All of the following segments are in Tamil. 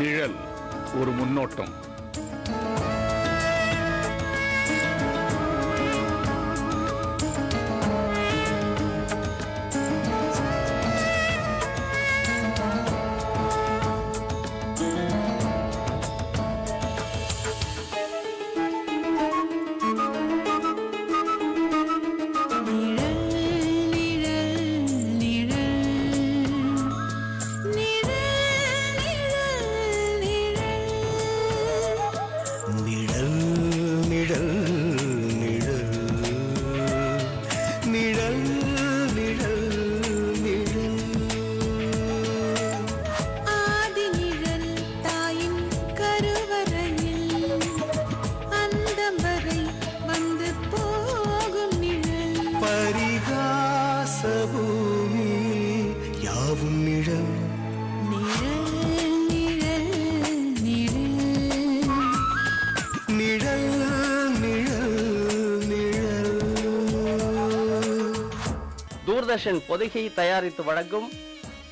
நிழல் ஒரு முன்னோட்டம். தூர்தர்ஷன் பொதிகை தயாரித்து வழங்கும்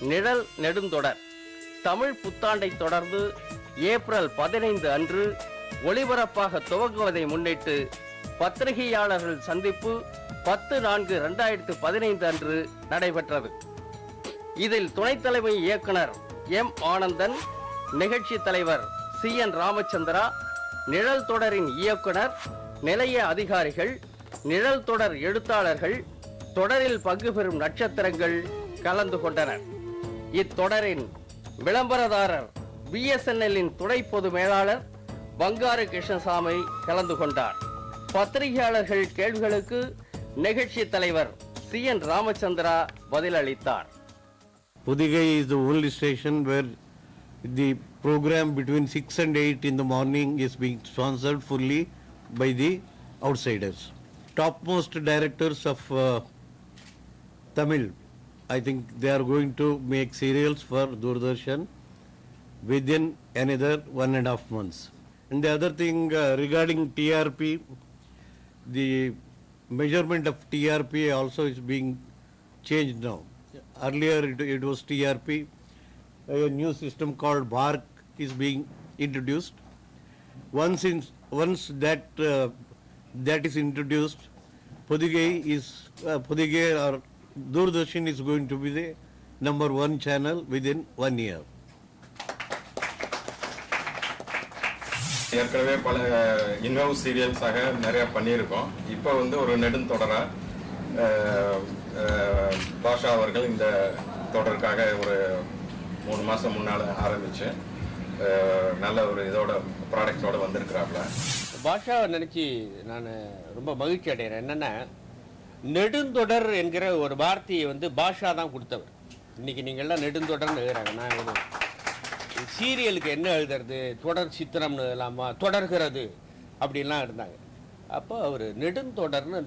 நிழல் நெடுந்தொடர் தமிழ் புத்தாண்டை தொடர்ந்து ஏப்ரல் 15 அன்று ஒளிபரப்பாக துவங்குவதை முன்னிட்டு பத்திரிகையாளர்கள் சந்திப்பு 10/4/2015 அன்று நடைபெற்றது. இதில் துணைத் தலைமை இயக்குனர் எம் ஆனந்தன், நிகழ்ச்சி தலைவர் CN ராமச்சந்திரா, நிழல் தொடரின் இயக்குனர், நிலைய அதிகாரிகள், நிழல் தொடர் எழுத்தாளர்கள், தொடரில் பங்கு பெறும் நட்சத்திரங்கள் கலந்து கொண்டனர். இத்தொடரின் விளம்பரதாரர் BSNL துணை பொது மேலாளர் பங்காரு கிருஷ்ணசாமி கலந்து கொண்டார். பத்திரிகையாளர்கள் கேள்விகளுக்கு நிகழ்ச்சி தலைவர் CN ராமச்சந்திரா பதிலளித்தார். Podigai is the only station where the program between 6 and 8 in the morning is being sponsored fully by the outsiders. Topmost directors of Tamil, I think they are going to make serials for Doordarshan within another 1.5 months. And the other thing regarding TRP, the measurement of TRP also is being changed now. Earlier it was TRP, a new system called BARC is being introduced. Once that is introduced, Podigai or Doordarshan is going to be the number 1 channel within 1 year. ஏற்கனவே பல இன்ஹவுஸ் சீரியல்ஸாக நிறைய பண்ணியிருக்கோம். இப்போ ஒரு நெடுந்தொடரா பாஷா அவர்கள் இந்த தொடருக்காக ஒரு 3 மாதம் முன்னால் ஆரம்பித்து நல்ல ஒரு இதோட ப்ராடக்டோட வந்திருக்கிறாப்புல. பாஷாவை நினச்சி நான் ரொம்ப மகிழ்ச்சி அடைகிறேன். என்னென்னா, நெடுந்தொடர் என்கிற ஒரு வார்த்தையை பாஷா தான் கொடுத்தவர். இன்னைக்கு நீங்கள்லாம் நெடுந்தொடர்னு எழுதுறாங்க. நான் ஒரு சீரியலுக்கு என்ன எழுதுறது, தொடர் சித்திரம்னு இல்லாமா, தொடர்கிறது அப்படின்லாம் இருந்தாங்க. அப்போ அவர் நெடுந்தொடர்னு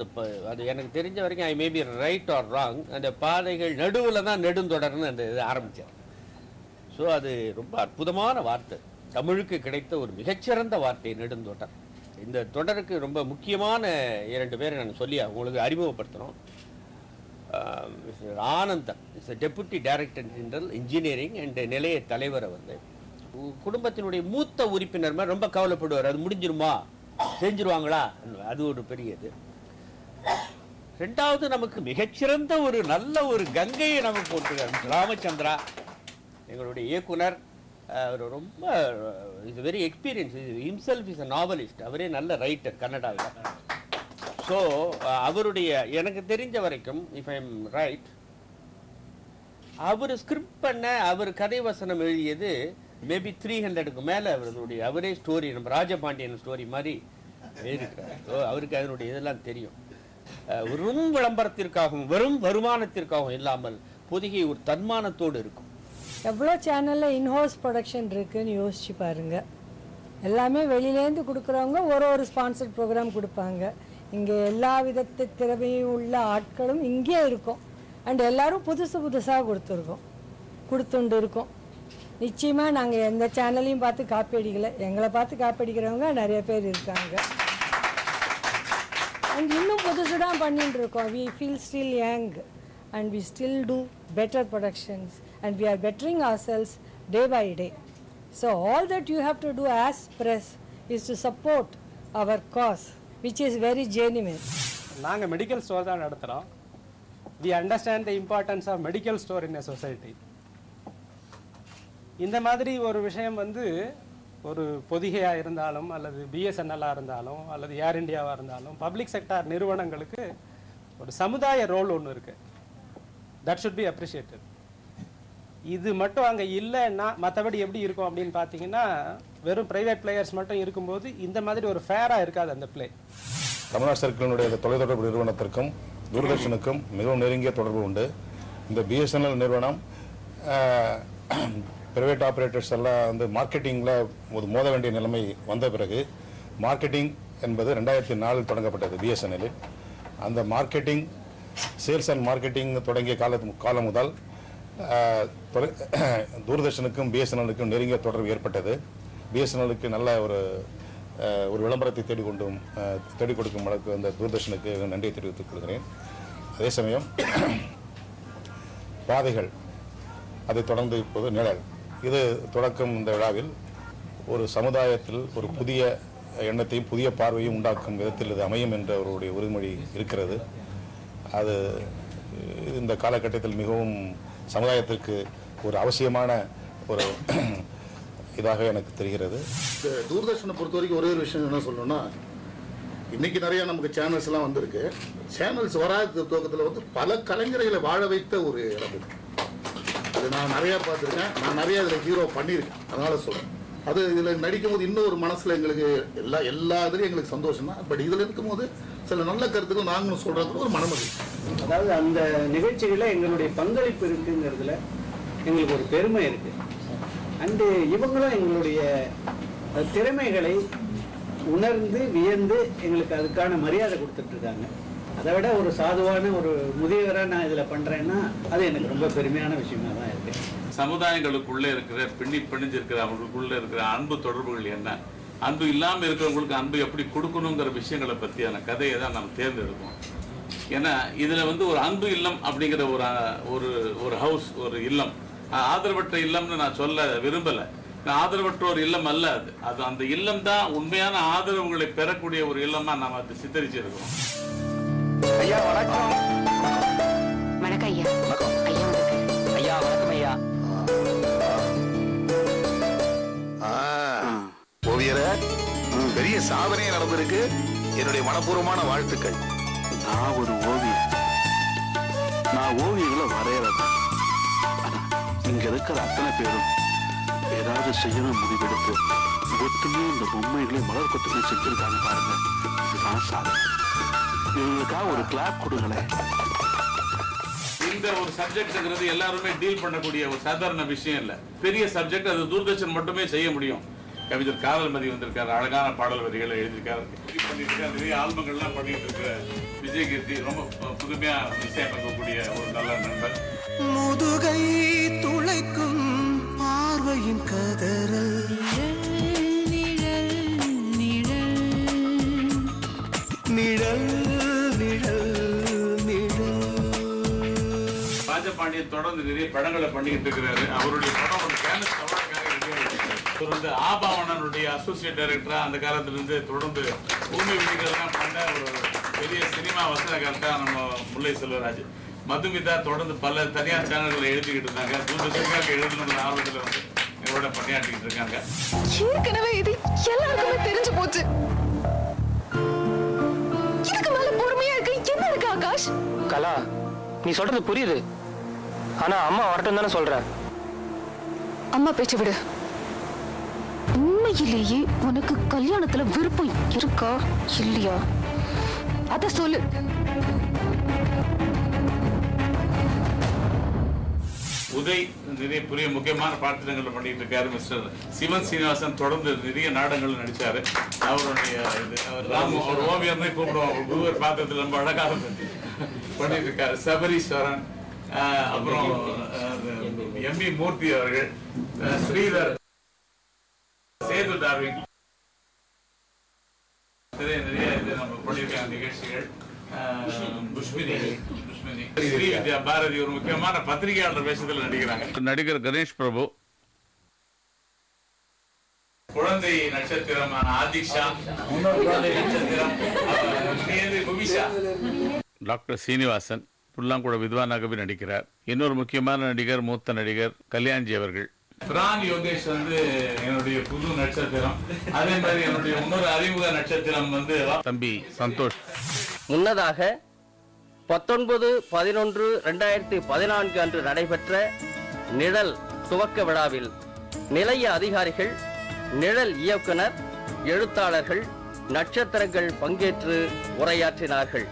அது எனக்கு தெரிஞ்ச வரைக்கும், I maybe right or wrong, அந்த பாதைகள் நடுவில் தான் நெடுந்தொடர்னு அந்த இது ஆரம்பித்தார். ஸோ அது ரொம்ப அற்புதமான வார்த்தை, தமிழுக்கு கிடைத்த ஒரு மிகச்சிறந்த வார்த்தை நெடுந்தொடர். இந்த தொடருக்கு ரொம்ப முக்கியமான 2 பேரை நான் சொல்லி உங்களுக்கு அறிமுகப்படுத்தணும். Anandan is deputy director general engineering and நிலைய தலைவர். குடும்பத்தினுடைய மூத்த உறுப்பினர் மாதிரி ரொம்ப கவலைப்படுவார். அது முடிஞ்சிருமா, செஞ்சிருவாங்களா, அது ஒரு பெரிய இது. 2வது நமக்கு மிகச்சிறந்த ஒரு நல்ல ஒரு கங்கையை நமக்கு போட்டுருக்கார் ராமச்சந்திரா, எங்களுடைய இயக்குனர். அவர் ரொம்ப is very experience, himself is a novelist. அவரே நல்ல ரைட்டர் கன்னடாவில். ஸோ அவருடைய எனக்கு தெரிஞ்ச வரைக்கும், இஃப் ஐ எம் ரைட், அவர் ஸ்கிரிப்ட் பண்ண, அவர் கதை வசனம் எழுதியது மேபி 300க்கு மேலே அவரே ஸ்டோரி, நம்ம ராஜபாண்டியன் ஸ்டோரி மாதிரி எழுதியிருக்கிறார். ஸோ அவருக்கு அதனுடைய இதெல்லாம் தெரியும். வெறும் விளம்பரத்திற்காகவும் வெறும் வருமானத்திற்காகவும் இல்லாமல் பொதிகை ஒரு தன்மானத்தோடு இருக்கும். எவ்வளோ சேனலில் இன்ஹவுஸ் ப்ரொடக்ஷன் இருக்குதுன்னு யோசிச்சு பாருங்கள். எல்லாமே வெளியிலேருந்து கொடுக்குறவங்க ஒரு ஸ்பான்சர்ட் ப்ரோக்ராம் கொடுப்பாங்க. இங்கே எல்லா விதத்து திறமையும் உள்ள ஆட்களும் இங்கே இருக்கும். அண்ட் எல்லோரும் புதுசாக கொடுத்துண்டு இருக்கோம். நிச்சயமாக நாங்கள் எந்த சேனலையும் பார்த்து காப்பி அடிக்கலை. எங்களை பார்த்து காப்பி அடிக்கிறவங்க நிறைய பேர் இருக்காங்க. அண்ட் இன்னும் புதுசு தான் பண்ணிட்டு இருக்கோம். We feel still young and we still do better productions and we are bettering ourselves day by day. So all that you have to do as press is to support our cause, which is very genuine. நாங்கள் மெடிக்கல் ஸ்டோர் தான் நடத்துகிறோம். We understand the importance of medical store in a society. இந்த மாதிரி ஒரு விஷயம் வந்து ஒரு பொதிகையாக இருந்தாலும் அல்லது பிஎஸ்என்எல்லாக இருந்தாலும் அல்லது ஏர் இண்டியாவாக இருந்தாலும் பப்ளிக் செக்டார் நிறுவனங்களுக்கு ஒரு சமுதாய ரோல் ஒன்று இருக்குது. That should be appreciated. இது மட்டும் அங்கே இல்லைன்னா மற்றபடி எப்படி இருக்கும் அப்படின்னு பார்த்தீங்கன்னா வெறும் ப்ரைவேட் பிளேயர்ஸ் மட்டும் இருக்கும்போது இந்த மாதிரி ஒரு ஃபேராக இருக்காது அந்த பிளே. தமிழ்நாடு சர்க்கிளினுடைய தொலைத்தொடர்பு நிறுவனத்திற்கும் தூர்தர்ஷனுக்கும் மிகவும் நெருங்கிய தொடர்பு உண்டு. இந்த பிஎஸ்என்எல் நிறுவனம் பிரைவேட் ஆப்ரேட்டர்ஸ் எல்லாம் வந்து மார்க்கெட்டிங்கில் ஒரு மோத வேண்டிய நிலைமை வந்த பிறகு மார்க்கெட்டிங் என்பது 2004 தொடங்கப்பட்டது பிஎஸ்என்எல்லில். அந்த மார்க்கெட்டிங் சேல்ஸ் அண்ட் மார்க்கெட்டிங் தொடங்கிய காலம் முதல் தூர்தர்ஷனுக்கும் பிஎஸ்என்எல்லுக்கும் நெருங்கிய தொடர்பு ஏற்பட்டது. பிஎஸ்என்எல்லுக்கு நல்ல ஒரு விளம்பரத்தை தேடிக் கொடுக்கும் அளவுக்கு அந்த தூர்தர்ஷனுக்கு நன்றியை தெரிவித்துக் கொள்கிறேன். அதே சமயம் பாதைகள், அதை தொடர்ந்து இப்போது நிழல், இது தொடக்கம் இந்த விழாவில் ஒரு சமுதாயத்தில் ஒரு புதிய எண்ணத்தையும் புதிய பார்வையும் உண்டாக்கும் விதத்தில் இது அமையும் என்ற அவருடைய உறுதிமொழி இருக்கிறது. அது இந்த காலகட்டத்தில் மிகவும் சமுதாயத்திற்கு ஒரு அவசியமான ஒரு இதாக எனக்கு தெரிகிறது. தூர்தர்ஷனை பொறுத்த வரைக்கும் ஒரே ஒரு விஷயம் என்ன சொல்லணும்னா, இன்னைக்கு நிறைய நமக்கு சேனல்ஸ் எல்லாம் வந்திருக்கு. சேனல்ஸ் வராத துவக்கத்தில் வந்து பல கலைஞர்களை வாழ வைத்த ஒரு இடம் இது. அது நான் நிறையா பார்த்துருக்கேன். நான் நிறையா இதில் ஹீரோ பண்ணியிருக்கேன். அதனால சொல்கிறேன். அது இதில் நடிக்கும் போது இன்னும் ஒரு மனசில் எங்களுக்கு எல்லா இதுலையும் எங்களுக்கு சந்தோஷம் தான். பட் இதில் இருக்கும்போது சில நல்ல கருத்துக்கள் நாங்களும் சொல்கிறதுக்கு ஒரு மனமகிழ்ச்சி. அதாவது அந்த நிகழ்ச்சிகளில் எங்களுடைய பங்களிப்பு இருக்குங்கிறதுல எங்களுக்கு ஒரு பெருமை இருக்குது. அண்டு இவங்களும் எங்களுடைய திறமைகளை உணர்ந்து வியந்து எங்களுக்கு அதுக்கான மரியாதை கொடுத்துட்ருக்காங்க. அதை விட ஒரு சாதுவான ஒரு முதியவராக நான் இதில் பண்ணுறேன்னா அது எனக்கு ரொம்ப பெருமையான விஷயமா தான் இருக்குது. சமுதாயங்களுக்குள்ளே இருக்கிற பிணிஞ்சிருக்கிற அவங்களுக்குள்ளே இருக்கிற அன்பு தொடர்புகள் என்ன, அன்பு இல்லாமல் இருக்கிறவங்களுக்கு அன்பு எப்படி கொடுக்கணுங்கிற விஷயங்களை பற்றியான கதையை தான் நம்ம தேர்ந்தெடுப்போம். ஏன்னா இதில் வந்து ஒரு அன்பு இல்லம் அப்படிங்கிற ஒரு ஹவுஸ், ஒரு இல்லம், ஆதரவற்ற இல்லம்னு நான் சொல்ல விரும்பலை. ஆதரவற்ற ஒரு இல்லம் அல்ல அது அந்த இல்லம் தான் உண்மையான ஆதரவுகளை பெறக்கூடிய ஒரு இல்லமா நாம் அதை சித்தரிச்சிருக்கோம். ஐயா வணக்கம். வணக்கம் ஐயா. வணக்கம் ஐயா. ஐயா வணக்கம் ஐயா. ஓவியர பெரிய சாதனை நடந்திருக்கு. என்னுடைய மனப்பூர்வமான வாழ்த்துக்கள். நான் ஒரு ஓவியர். நான் ஓவியங்களை வரையறது. இங்க இருக்கிற அத்தனை பேரும் ஏதாவது செய்யணும் முடிவெடுத்து ஒத்துமையா இந்த பொம்மைகளை மலர் கொத்துக்களை செஞ்சிருக்காங்க பாருங்க. இதுதான் சாதனை. இவங்களுக்காக ஒரு கிளாப் கொடுங்களேன். இந்த ஒரு சப்ஜெக்ட்ங்கிறது எல்லாருமே டீல் பண்ணக்கூடிய ஒரு சாதாரண விஷயம் இல்லை. பெரிய சப்ஜெக்ட், அது தூர்தர்ஷன் மட்டுமே செய்ய முடியும். கவிஞர் காதல்மதி வந்திருக்காரு, அழகான பாடல் வரிகளை எழுதியிருக்காரு, நிறைய ஆல்பங்கள்லாம் பண்ணிட்டு இருக்கிற விஜய் கீர்த்தி ரொம்ப புதுமையா இசையமைக்கக்கூடிய ஒரு நல்ல நண்பர். முதுகை துளைக்கும் பார்வையின் கதறல், நிழல் நிழல் நிழல் நிழல் நிழல். ராஜபாண்டியன் தொடர்ந்து நிறைய படங்களை பண்ணிக்கிட்டு இருக்கிறாரு. அவருடைய படம் ஒரு கேனஸ் அவார்டுக்காக இவர் வந்து ஆபாவனனுடைய அசோசியேட் டைரக்டரா அந்த காலத்திலிருந்து தொடர்ந்து பூமி விதிகள்லாம் பண்ண ஒரு பெரிய சினிமா வசனகர்த்தா நம்ம முல்லை செல்வராஜ். மதுமிதா தொடர்ந்து பல தனியார் சேனல்களை எழுதிக்கிட்டு இருந்தாங்க. தூர்தர்ஷனுக்காக எழுதணுன்ற ஆர்வத்தில் வந்து எங்களோட பணியாற்றிக்கிட்டு இருக்காங்க. ஏற்கனவே இது எல்லாருக்குமே தெரிஞ்சு போச்சு. இதுக்கு மேல பொறுமையா இருக்கு என்ன இருக்கு ஆகாஷ்? கலா, நீ சொல்றது புரியுது. ஆனா அம்மா வரட்டும் தானே சொல்ற. அம்மா பேச்சு விடு. உண்மையிலேயே உனக்கு கல்யாணத்துல விருப்பம் இருக்கா இல்லையா அத சொல்லு. உதய் நிறைய பெரிய முக்கியமான பாத்திரங்களை பண்ணிட்டு இருக்காரு. மிஸ்டர் சிவன் சீனிவாசன் தொடர்ந்து நிறைய நாடகங்கள் நடிச்சாரு. அவருடைய அவர் ஓவியர்னே கூப்பிடுவோம். ஒவ்வொரு பாத்திரத்தில் ரொம்ப அழகாக பண்ணிட்டு இருக்காரு. சபரீஸ்வரன், அப்புறம் எம்பி மூர்த்தி அவர்கள், ஸ்ரீதர், சேது டார்விங், நிறைய நம்ம பண்ணியிருக்காங்க நிகழ்ச்சிகள். ஸ்ரீவித்யா பாரதி ஒரு முக்கியமான பத்திரிகையாளர் வேஷத்தில் நடிக்கிறாங்க. நடிகர் கணேஷ் பிரபு, குழந்தை நட்சத்திரமான ஆதிஷா, நட்சத்திரம் புவிஷா. டாக்டர் சீனிவாசன் புல்லாங்குழ வித்வானாகவே நடிக்கிறார். இன்னொரு முக்கியமான நடிகர், மூத்த நடிகர் கல்யாண்ஜி அவர்கள். பிரான் யோகேஷ் வந்து என்னுடைய புது நட்சத்திரம். அதே மாதிரி என்னுடைய இன்னொரு அறிமுக நட்சத்திரம் வந்து தம்பி சந்தோஷ். முன்னதாக 19/11/2014 அன்று நடைபெற்ற நிழல் துவக்க விழாவில் நிலைய அதிகாரிகள், நிழல் இயக்குனர், எழுத்தாளர்கள், நட்சத்திரங்கள் பங்கேற்று உரையாற்றினார்கள்.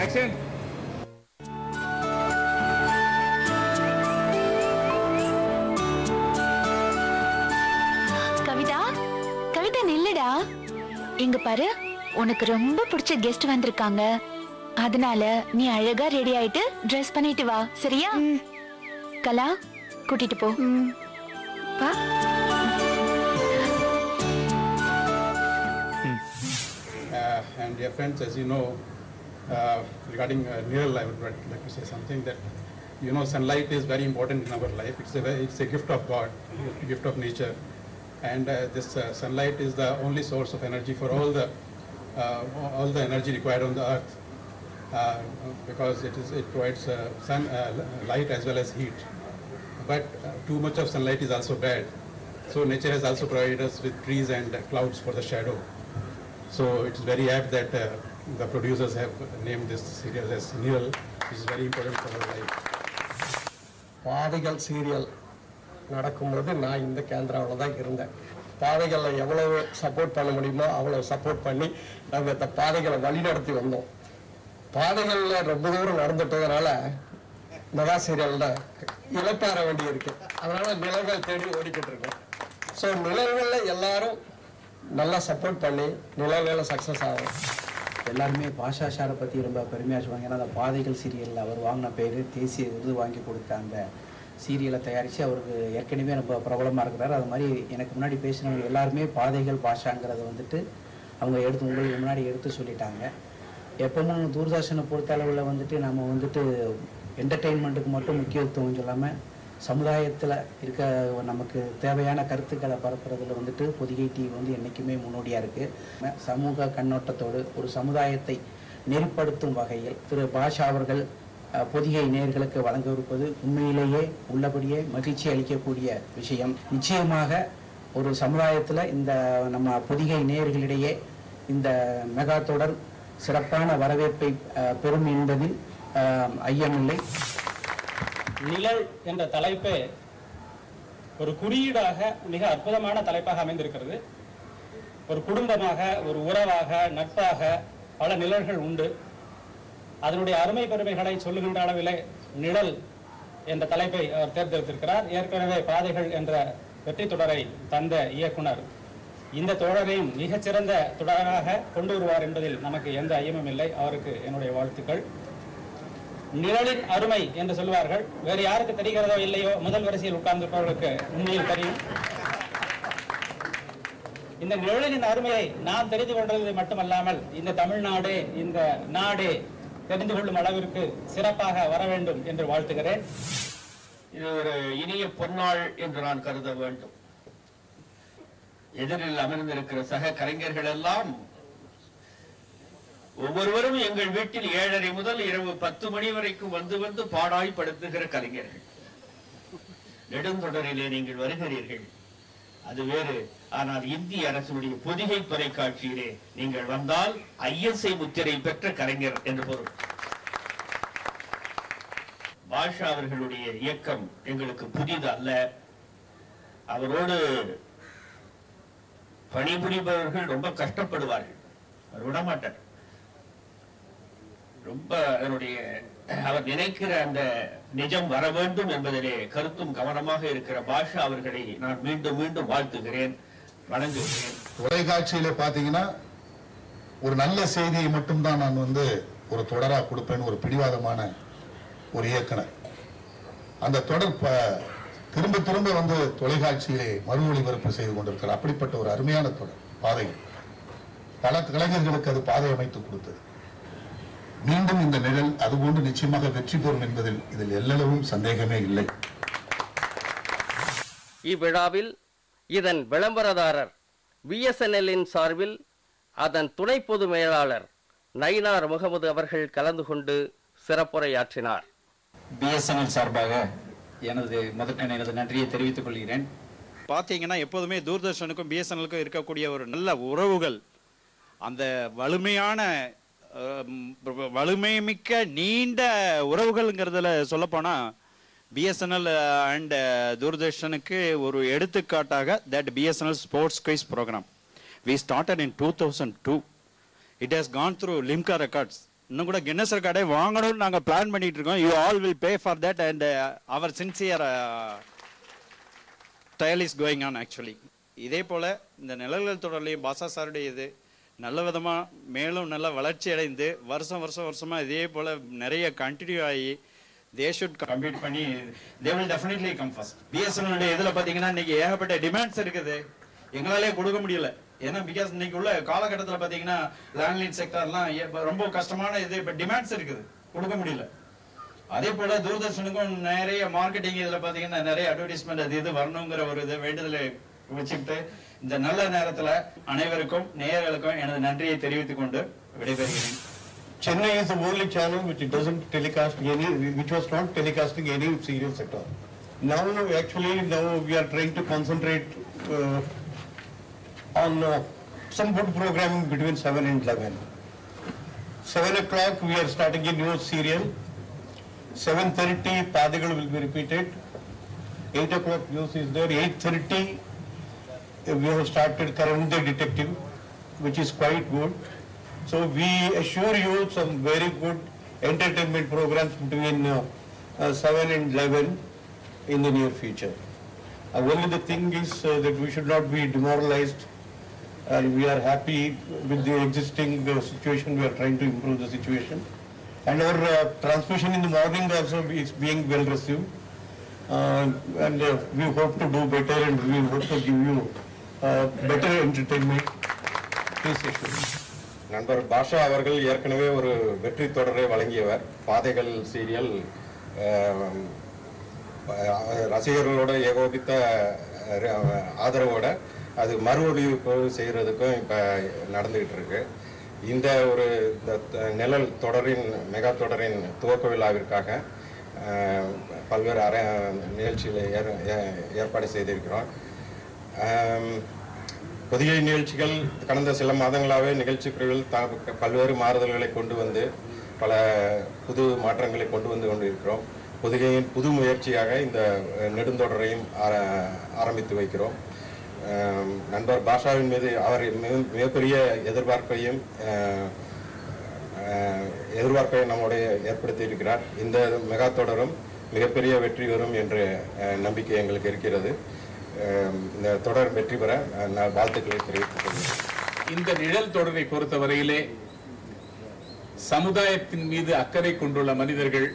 Action. கவிதா, கவிதா நில்லுடா. இங்க பாரு, உனக்கு ரொம்ப பிடிச்ச கெஸ்ட் வந்திருக்காங்க. அதனால நீ அழகா ரெடி ஆயிட்டு ட்ரெஸ் பண்ணிட்டு வா, சரியா? கலா, கூட்டிட்டு போ. வா. And dear friends, as you know, regarding Niral, I would like to say something that, you know, sunlight is very important in our life. It's a gift of God, a gift of nature, and this sunlight is the only source of energy for all the energy required on the earth, because it provides light as well as heat. But too much of sunlight is also bad. So nature has also provided us with trees and clouds for the shadow. So it's very apt that the producers have named this serial as Niral, which is very important for our life. பாதைகள் சீரியல் நடக்கும்போது நான் இந்த கேந்திராவில் தான் இருந்தேன். பாதைகளை எவ்வளவு சப்போர்ட் பண்ண முடியுமோ அவ்வளோ சப்போர்ட் பண்ணி நாங்கள் இந்த பாதைகளை வழிநடத்தி வந்தோம். பாதைகளில் ரொம்ப தூரம் நடந்துட்டதுனால மெகா சீரியலில் இழப்பாற வேண்டி இருக்கு. அதனால நிலங்கள் தேடி ஓடிக்கிட்டு இருக்கோம். ஸோ நிலங்களில் எல்லாரும் நல்லா சப்போர்ட் பண்ணி நிலங்களில் சக்ஸஸ் ஆகும். எல்லாருமே பாஷா சாரை பற்றி ரொம்ப பெருமையாக சொல்லுவாங்க. ஏன்னா அந்த பாதைகள் சீரியலில் அவர் வாங்கின பேர், தேசிய விருது வாங்கி கொடுத்த அந்த சீரியலை தயாரித்து அவருக்கு ஏற்கனவே ரொம்ப பிரபலமாக இருக்கிறார். அது மாதிரி எனக்கு முன்னாடி பேசினவங்க எல்லாருமே பாதைகள் பாஷாங்கிறத வந்துட்டு அவங்க உங்களுக்கு முன்னாடி எடுத்து சொல்லிட்டாங்க. எப்பவும் தூர்தர்ஷனை பொறுத்த அளவில் வந்துட்டு நம்ம வந்துட்டு என்டர்டெயின்மெண்ட்டுக்கு மட்டும் முக்கியத்துவம் சொல்லாமல் சமுதாயத்தில் இருக்க நமக்கு தேவையான கருத்துக்களை பரப்புறதுல வந்துட்டு பொதிகை டிவி வந்து என்றைக்குமே முன்னோடியாக இருக்குது. சமூக கண்ணோட்டத்தோடு ஒரு சமுதாயத்தை நெறிப்படுத்தும் வகையில் திரு பாஷா அவர்கள் பொதிகை நேயர்களுக்கு வழங்கவிருப்பது உண்மையிலேயே உள்ளபடியே மகிழ்ச்சி அளிக்கக்கூடிய விஷயம். நிச்சயமாக ஒரு சமுதாயத்தில் இந்த நம்ம பொதிகை நேயர்களிடையே இந்த மெகா தொடர் சிறப்பான வரவேற்பை பெறும் என்பதில் ஐயமில்லை. நிழல் என்ற தலைப்பே ஒரு குறியீடாக மிக அற்புதமான தலைப்பாக அமைந்திருக்கிறது. ஒரு குடும்பமாக, ஒரு உறவாக, நட்பாக பல நிழல்கள் உண்டு. அதனுடைய அருமை பெருமைகளை சொல்லுகின்ற அளவிலே நிழல் என்ற தலைப்பை அவர் தேர்ந்தெடுத்திருக்கிறார். ஏற்கனவே பாதைகள் என்ற வெற்றி தொடரை தந்த இயக்குனர் இந்த தொடரையும் மிகச்சிறந்த தொடராக கொண்டு வருவார் என்பதில் நமக்கு எந்த ஐயமும் இல்லை. அவருக்கு என்னுடைய வாழ்த்துக்கள். நிழலின் அருமை என்று சொல்வார்கள். வேறு யாருக்கு தெரிகிறதோ இல்லையோ, முதல் வரிசையில் உட்கார்ந்திருப்பவர்களுக்கு உண்மையில் தெரியும். இந்த நிழலின் அருமையை நாம் தெரிந்து கொண்டது மட்டுமல்லாமல் இந்த தமிழ்நாடு, இந்த நாடே தெரிந்து கொள்ளும் அளவிற்கு சிறப்பாக வர வேண்டும் என்று வாழ்த்துகிறேன். இது ஒரு இனிய பொன்னாள் என்று நான் கருத வேண்டும். எதிரில் அமர்ந்திருக்கிற சக கலைஞர்கள் எல்லாம் ஒவ்வொருவரும் எங்கள் வீட்டில் 7:30 முதல் இரவு 10 மணி வரைக்கும் வந்து பாடாய்படுத்துகிற கலைஞர்கள். நெடுந்தொடரிலே நீங்கள் வருகிறீர்கள், அது வேறு. ஆனால் இந்திய அரசுடைய பொதிகை தொலைக்காட்சியிலே நீங்கள் வந்தால் ISI முத்திரை பெற்ற கலைஞர் என்று பொருள். பாஷா அவர்களுடைய இயக்கம் எங்களுக்கு புதிது அல்ல. அவரோடு பணிபுரிபவர்கள் ரொம்ப கஷ்டப்படுவார்கள். அவர் விடமாட்டார். ரொம்ப அவருடைய அவர் நினைக்கிற அந்த நிஜம் வர வேண்டும் என்பதிலே கருத்தும் கவனமாக இருக்கிற பாஷா அவர்களை நான் மீண்டும் மீண்டும் வாழ்த்துகிறேன், வணங்குகிறேன். தொலைக்காட்சியில பாத்தீங்கன்னா ஒரு நல்ல செய்தியை மட்டும்தான் நான் ஒரு தொடரா கொடுப்பேன்னு ஒரு பிடிவாதமான ஒரு இயக்குனர். அந்த தொடர் திரும்ப திரும்ப தொலைக்காட்சியிலே மறு ஒளிபரப்பு செய்து கொண்டிருக்கிறார். அப்படிப்பட்ட ஒரு அருமையான தொடர் பாதை. பல கலைஞர்களுக்கு அது பாதை அமைத்து கொடுத்தது. மீண்டும் இந்த நிழல் அதுபோன்று நிச்சயமாக வெற்றி பெறும் என்பதில் இதில் எல்லளவும் சந்தேகமே இல்லை. இவ்விழாவில் இதன் விளம்பரதாரர் பிஎஸ்என்எல்லின் சார்பில் அதன் துணை பொது மேலாளர் நயினார் முகமது அவர்கள் கலந்து கொண்டு சிறப்புரையாற்றினார். பிஎஸ்என்எல் சார்பாக எனது நன்றியை தெரிவித்துக் கொள்கிறேன். பார்த்தீங்கன்னா எப்போதுமே தூர்தர்ஷனுக்கும் பிஎஸ்என்எலுக்கும் இருக்கக்கூடிய ஒரு நல்ல உறவுகள், அந்த வலிமைமிக்க நீண்ட உறவுகள்ங்கிறதுல சொல்லப்போனால் பிஎஸ்என்எல் அண்ட் தூர்தர்ஷனுக்கு ஒரு எடுத்துக்காட்டாக that BSNL sports quiz program we started in 2002. it has gone through limca records. இன்னும் கூட கின்னஸ் ரெக்கார்டை வாங்கணும்னு நாங்கள் பிளான் பண்ணிட்டு இருக்கோம். You all will pay for that and our sincere trial is going on actually. இதே போல் இந்த நிழல்கள் தொடர்லையும் பாஷா சாருடைய இது நல்ல விதமாக மேலும் நல்ல வளர்ச்சி அடைந்து வருஷமாக இதே போல் நிறைய கண்டினியூ ஆகி they should compete பண்ணி they will definitely come first. BSNL இதில் பார்த்தீங்கன்னா இன்னைக்கு ஏகப்பட்ட டிமாண்ட்ஸ் இருக்குது, எங்களாலே கொடுக்க முடியல. ஏன்னா பிகாஸ் இன்னைக்கு உள்ள காலகட்டத்தில் பார்த்தீங்கன்னா லேண்ட்லைன் செக்டர்லாம் ரொம்ப கஷ்டமான இது, இப்போ டிமாண்ட்ஸ் இருக்குது, கொடுக்க முடியல. அதே போல தூர்தர்ஷனுக்கும் நிறைய மார்க்கெட்டிங் இதில் பார்த்தீங்கன்னா நிறைய அட்வர்டைஸ்மெண்ட் அது இது வரணுங்கிற ஒரு இது வேண்டுதலை வச்சுக்கிட்டு இந்த நல்ல நேரத்தில் அனைவருக்கும் நேயர்களுக்கும் எனது நன்றியை தெரிவித்துக் கொண்டு விடைபெறுகிறேன். Chennai is the only channel which doesn't telecast which was not telecasting any serial sector. Now we are trying to concentrate on some good programming between 7 and 11. 7 o'clock we are starting a new serial. 7:30 Padigal will be repeated. 8 o'clock news is there. 8:30 we have started Karan the Detective, which is quite good. So we assure you some very good entertainment programs between 7 and 11 in the near future. Only the thing is that we should not be demoralized. We are happy with the existing situation. We are trying to improve the situation. And our transmission in the morning also is being well received. And we hope to do better and we hope to give you better entertainment. Please assure me. நண்பர் பாஷா அவர்கள் ஏற்கனவே ஒரு வெற்றி தொடரை வழங்கியவர். பாதைகள் சீரியல் ரசிகர்களோட ஏகோபித்த ஆதரவோட அது மறு ஒளிபரப்பு செய்கிறதுக்கும் இப்போ நடந்துகிட்டு இருக்கு. இந்த நிழல் தொடரின் மெகா தொடரின் துவக்க விழாவிற்காக பல்வேறு நிகழ்ச்சிகளை ஏற்பாடு செய்திருக்கிறோம். பொதிகை நிகழ்ச்சிகள் கடந்த சில மாதங்களாகவே நிகழ்ச்சி பிரிவில் பல்வேறு மாறுதல்களை கொண்டு வந்து பல புது மாற்றங்களை கொண்டு வந்து கொண்டிருக்கிறோம். பொதிகையின் புது முயற்சியாக இந்த நெடுந்தொடரையும் ஆரம்பித்து வைக்கிறோம். நண்பர் பாஷாவின் மீது அவர் மிகப்பெரிய எதிர்பார்ப்பையும் நம்முடைய ஏற்படுத்தி இருக்கிறார். இந்த மெகா தொடரும் மிகப்பெரிய வெற்றி பெறும் என்ற நம்பிக்கை எங்களுக்கு இருக்கிறது. இந்த தொடர் வெற்றி பெற நான் வாழ்த்துக்களை தெரிவித்துக் கொள்கிறேன். இந்த நிழல் தொடரை பொறுத்தவரையிலே சமுதாயத்தின் மீது அக்கறை கொண்டுள்ள மனிதர்கள்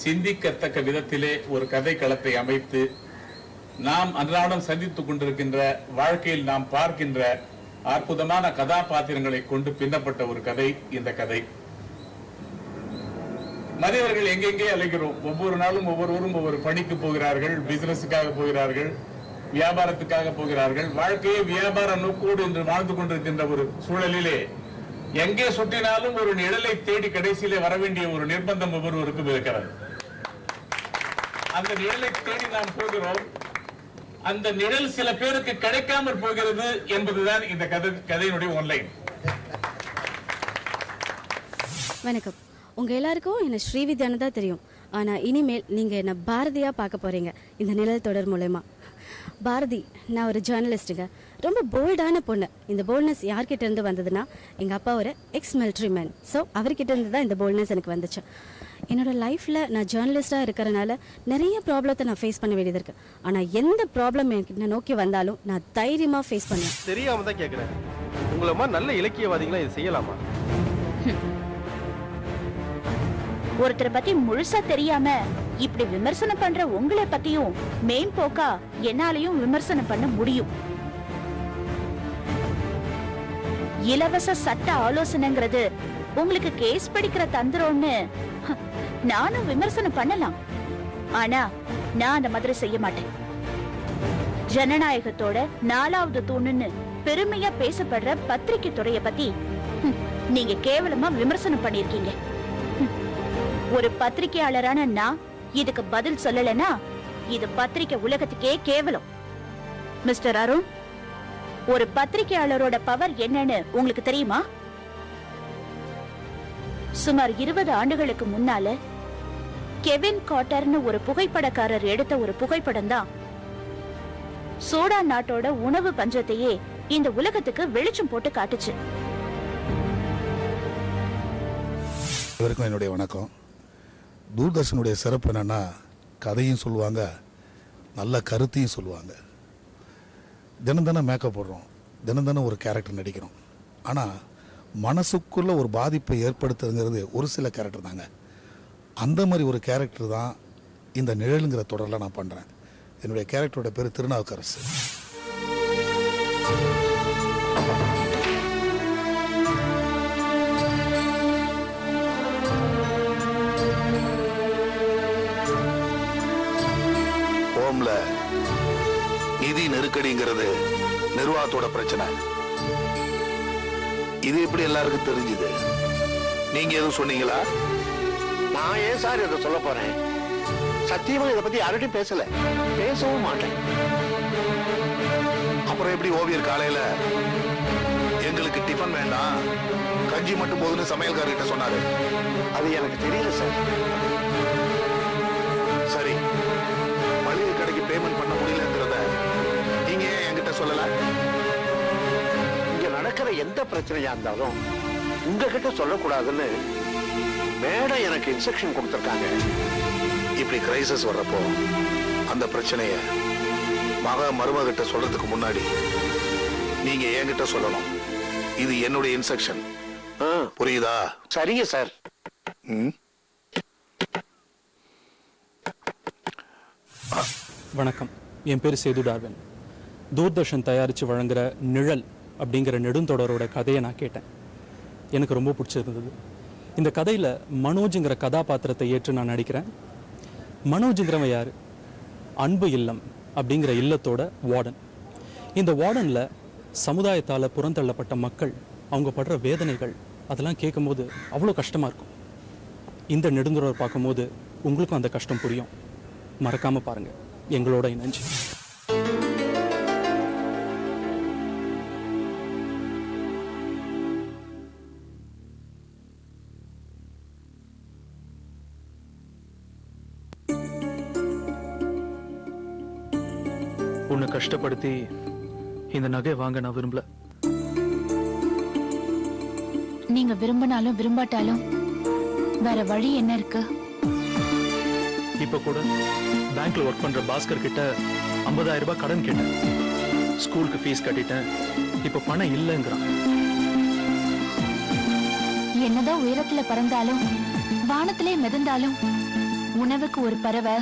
சிந்திக்கத்தக்க விதத்திலே ஒரு கதை களத்தை அமைத்து நாம் அன்றாடம் சந்தித்துக் கொண்டிருக்கின்ற வாழ்க்கையில் நாம் பார்க்கின்ற அற்புதமான கதாபாத்திரங்களை கொண்டு பின்னப்பட்ட ஒரு கதை இந்த கதை. மனிதர்கள் எங்கெங்கே அலைகிறோம். ஒவ்வொரு நாளும் ஒவ்வொருவரும் ஒவ்வொரு பணிக்கு போகிறார்கள், பிசினஸுக்காக போகிறார்கள், வியாபாரத்துக்காக போகிறார்கள். வாழ்க்கையை வியாபார நோக்கோடு என்று வாழ்ந்து கொண்டிருக்கின்ற ஒரு சூழலிலே எங்கே சுற்றினாலும் ஒரு நிழலை தேடி கடைசியிலே வர வேண்டிய ஒரு நிர்பந்தம் ஒவ்வொருவருக்கும் இருக்கிறது. அந்த நிழலை தேடி நாம் போகிறோம். அந்த நிழல் சில பேருக்கு கிடைக்காமல் போகிறது என்பதுதான் இந்த கதையினுடைய ஒன்லைன். வணக்கம். உங்க எல்லாருக்கும் என்ன ஸ்ரீவித்யான்னு தான் தெரியும். ஆனா இனிமேல் நீங்க என்ன பாரதியா பார்க்க போறீங்க இந்த நிழல் தொடர் மூலமா. பாரதி, நான் ஒரு ஜேர்னலிஸ்ட்டுங்க. ரொம்ப போல்டான பொண்ணு. இந்த போல்ட்னஸ் யார்கிட்ட இருந்து வந்ததுன்னா எங்கள் அப்பா ஒரு எக்ஸ் மிலிட்ரி மேன். ஸோ அவர்கிட்ட இருந்து தான் இந்த போல்ட்னஸ் எனக்கு வந்துச்சு. என்னோடய லைஃப்பில் நான் ஜேர்னலிஸ்டாக இருக்கிறனால நிறைய ப்ராப்ளத்தை நான் ஃபேஸ் பண்ண வேண்டியது இருக்குது. ஆனால் எந்த ப்ராப்ளம் என்ன நோக்கி வந்தாலும் நான் தைரியமாக ஃபேஸ் பண்ணுவேன். தெரியாம தான் கேட்குறேன், உங்களமா நல்ல இலக்கியவாதிகளா இது செய்யலாமா? ஒருத்தரை பத்தி முழுசா தெரியாம இப்படி விமர்சனம் பண்ற உங்களை பத்தியும் மேம்போக்கா என்னாலையும் விமர்சனம் பண்ண முடியும். இலவச சட்ட ஆலோசனைங்கிறது உங்களுக்கு கேஸ் படிக்கிற தந்திரம்னு நானும் விமர்சனம் பண்ணலாம். ஆனா நான் அந்த மாதிரி செய்ய மாட்டேன். ஜனநாயகத்தோட 4வது தூணுன்னு பெருமையா பேசப்படுற பத்திரிகை துறைய பத்தி நீங்க கேவலமா விமர்சனம் பண்ணிருக்கீங்க. ஒரு பத்திரிகையாளரான நான் இதுக்கு பதில் சொல்லலன்னா இது பத்திரிகை உலகத்துக்கே கேவலம். மிஸ்டர் அருண், ஒரு பத்திரிகையாளரோட பவர் என்னன்னு உங்களுக்கு தெரியுமா? சுமார் 20 ஆண்டுகளுக்கு முன்னால கெவின் காட்டர்னு ஒரு புகைப்படக்காரர் எடுத்த ஒரு புகைப்படம் தான் சூடான் நாட்டோட உணவு பஞ்சத்தையே இந்த உலகத்துக்கு வெளிச்சம் போட்டு காட்டுச்சு. இவருக்கும் என்னுடைய வணக்கம். தூர்தர்ஷனுடைய சிறப்பு என்னன்னா, கதையும் சொல்லுவாங்க, நல்ல கருத்தையும் சொல்லுவாங்க. தினம் தினம் மேக்கப் போடுறோம், தினம் தினம் ஒரு கேரக்டர் நடிக்கிறோம். ஆனால் மனசுக்குள்ள ஒரு பாதிப்பை ஏற்படுத்துங்கிறது ஒரு சில கேரக்டர் தாங்க. அந்த மாதிரி ஒரு கேரக்டர் தான் இந்த நிழலுங்கிற தொடரில் நான் பண்ணுறேன். என்னுடைய கேரக்டரோட பேர் திருநாவுக்கரசு. ஹோம்ல நிதி நெருக்கடிங்கிறது நிர்வாகத்தோட பிரச்சனை. இது எப்படி எல்லாருக்கும் தெரிஞ்சுது? நீங்க எதுவும் சொன்னீங்களா? நான் ஏன் சார் இதை சொல்ல போறேன்? சத்தியமா இதை பத்தி யார்கிட்டையும் பேசல, பேசவும் மாட்டேன். அப்புறம் எப்படி ஓவியர் காலையில எங்களுக்கு டிஃபன் வேண்டாம், கஞ்சி மட்டும் போதுன்னு சமையல்காரர்கிட்ட சொன்னாரு? அது எனக்கு தெரியல சார். சரி, மளிகை கடைக்கு பேமெண்ட் பண்ண முடியலங்கிறத நீங்க ஏன் என்கிட்ட சொல்லல? இங்க நடக்கிற எந்த பிரச்சனையா இருந்தாலும் உங்ககிட்ட சொல்லக்கூடாதுன்னு மேடம் எனக்கு இன்ஸ்ட்ரக்ஷன் கொடுத்திருக்காங்க. இப்படி கிரைசிஸ் வர்றப்போ அந்த பிரச்சனைய மருமகிட்ட சொல்றதுக்கு முன்னாடி நீங்க என்கிட்ட சொல்லணும். இது என்னுடைய இன்ஸ்ட்ரக்ஷன். புரியுதா? சரிங்க சார். வணக்கம், என் பேர் சேது டார்வின். தூர்தர்ஷன் தயாரித்து வழங்குற நிழல் அப்படிங்கிற நெடுந்தொடரோட கதையை நான் கேட்டேன். எனக்கு ரொம்ப பிடிச்சிருந்தது. இந்த கதையில் மனோஜுங்கிற கதாபாத்திரத்தை ஏற்று நான் நடிக்கிறேன். மனோஜுங்கிறவன் யார்? அன்பு இல்லம் அப்படிங்கிற இல்லத்தோட வார்டன். இந்த வார்டனில் சமுதாயத்தால் புறந்தள்ளப்பட்ட மக்கள், அவங்க படுற வேதனைகள், அதெல்லாம் கேட்கும்போது அவ்வளோ கஷ்டமாக இருக்கும். இந்த நெடுந்தொடர் பார்க்கும்போது உங்களுக்கும் அந்த கஷ்டம் புரியும். மறக்காமல் பாருங்கள், எங்களோட இணைஞ்சு. உன்னை கஷ்டப்படுத்தி இந்த நகை வாங்க நான் விரும்பல. நீங்க விரும்பினாலும் விரும்பாட்டாலும் வேற வழி என்ன இருக்கு? இப்ப கூட பேங்க்ல ஒர்க் பண்ற பாஸ்கர் கிட்ட 50,000 ரூபாய் கடன் கேட்டேன். ஸ்கூலுக்கு ஃபீஸ் கட்டிட்டேன். இப்ப பணம் இல்லைங்கிறான். என்னதான் உயரத்துல பறந்தாலும் வானத்திலே மிதந்தாலும் உணவுக்கு ஒரு பறவை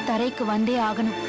தரைக்கு வந்தே ஆகணும்.